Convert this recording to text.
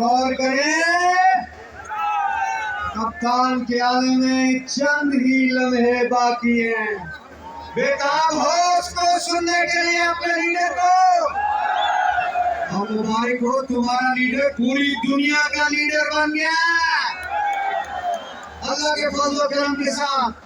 गौर करें, कप्तान के आने में चंद ही लम्हे बाकी हैं। बेताब हो उसको सुनने के लिए अपने लीडर को। हम मुबारक हो, तुम्हारा लीडर पूरी दुनिया का लीडर बन गया अल्लाह के फजल करम के साथ।